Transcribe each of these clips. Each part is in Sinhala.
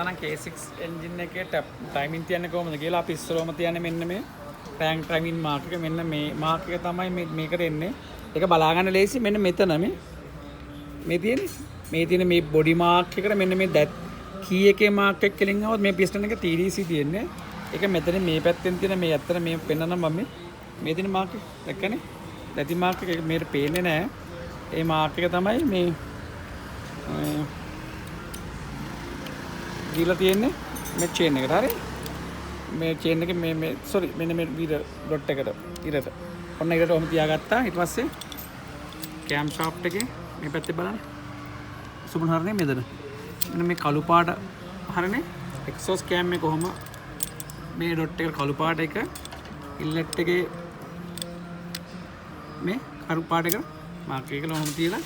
නම් K6 එන්ජින් එකේ ටයිමින් තියන්නේ කොහොමද කියලා අපි ඉස්සරවම තියන්නේ මෙන්න මේ ටැන්ක් ටයිමින් මාක් එක මෙන්න මේ මාක් එක තමයි මේකට එන්නේ. ඒක බලා ගන්න ලේසි මෙන්න මෙතන මේ තියෙන්නේ මේ බොඩි මාක් එකට මෙන්න මේ කී එකේ මාක් එක කෙලින් આવොත් මේ පිස්ටන් එක TDC තියෙන්නේ. ඒක මෙතන මේ පැත්තෙන් තියෙන මේ ඇත්තට මේ පෙන්නනම් මම මේ තියෙන මාක් එක දැක්කනේ. දැති මාක් එක මේකට පේන්නේ නැහැ. ඒ මාක් එක තමයි මේ දීලා තියෙන්නේ මේ චේන් එකට. හරි මේ චේන් එකේ මේ සෝරි මෙන්න මේ වීර ඩොට් එකට ඉරට ඔන්න ඉරට ඔහම තියාගත්තා. ඊට පස්සේ කැම් ෂාෆ්ට් එකේ මේ පැත්තේ බලන්න සුබුන් හරනේ මෙතන මෙන්න මේ කළු පාට හරනේ එක්සෝස් කැම් එක කොහම මේ ඩොට් එක කළු පාට එක ඉන්ලට් එකේ මේ කළු පාට එක මාක් එක ඔහම තියලා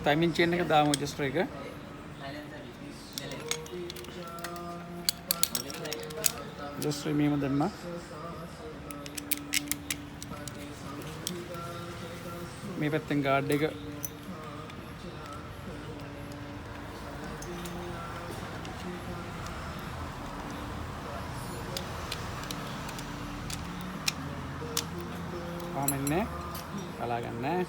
ටයිමින් චේන් එක දාමු රෙජිස්ටර් එක. රෙජිස්ටර් මේම දැම්මා. මේ පැත්තෙන් ගාඩ් එක ආමෙන්නේ බලා ගන්න.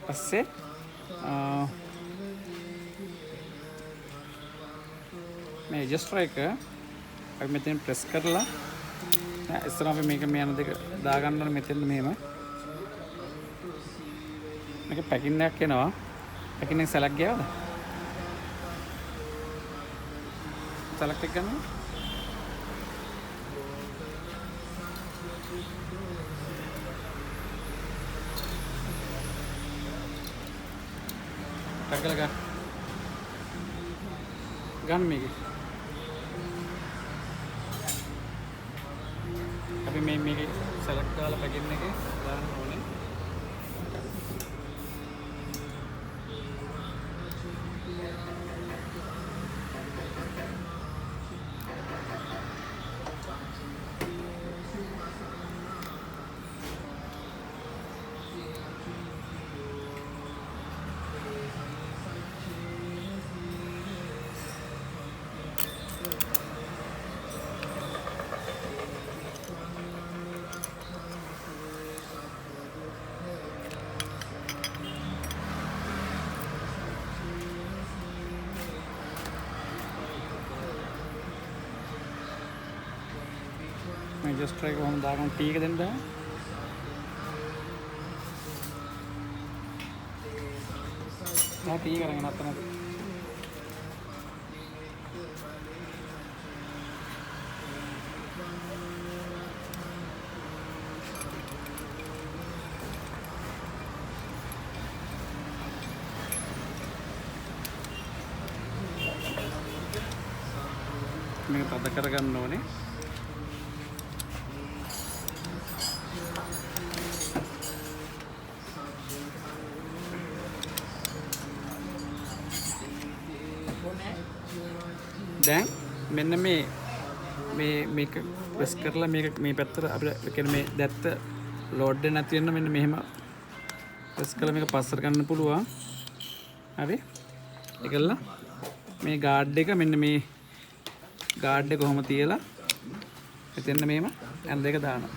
පස්සේ මේ රෙජිස්ටර් එක අපි මෙතෙන් ප්‍රෙස් කරලා ඉස්සරහ අපි මේක මේ යන දෙක දාගන්න ඕනේ මෙතෙන් මෙහෙම. මේක පැකින් එකක් එනවා. පැකින් එක සෙලක්ට් ගියාද? සෙලක්ට් එක ගන්න. Kagak gan මේක. අපි මේක select කරලා පැකින් එකේ දාන්න ඕනේ. मैं जस्ट ट्राई को हम दागन टी के दिन दा ना टी करेंगे ना तना मैं पता कर गन्नो ने දැන් මෙන්න මේක ප්‍රෙස් කරලා මේ පැත්තට අපිට කියන්නේ මේ දැත්ත ලෝඩ් එක නැති වෙන මෙන්න මෙහෙම ප්‍රෙස් කරලා මේක පස්සට ගන්න පුළුවන්. හරි. ඒකල්ල මේ ගාඩ් එක මෙන්න මේ ගාඩ් එක කොහොම තියලා එතෙන්න මෙහෙම ඇන් දෙක දානවා.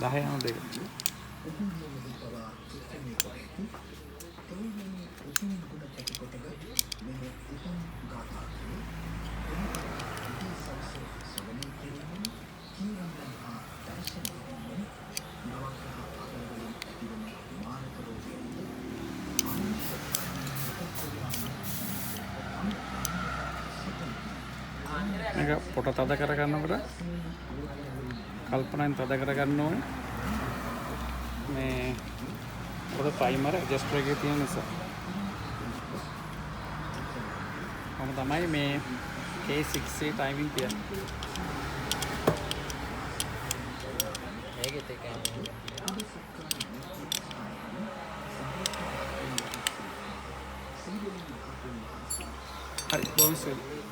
10 යන දෙක. මේක පොට තද කර ගන්නකොට කල්පනාවෙන් තද කර ගන්න ඕනේ. මේ පොත ප්‍රයිමර් ඇඩ්ජස්ටර් එකේ තියෙන නිසා. මම තමයි මේ K6 ටයිමින් තියන්නේ. මේකෙත් එකයි. හරි බොහොම ස්තුතියි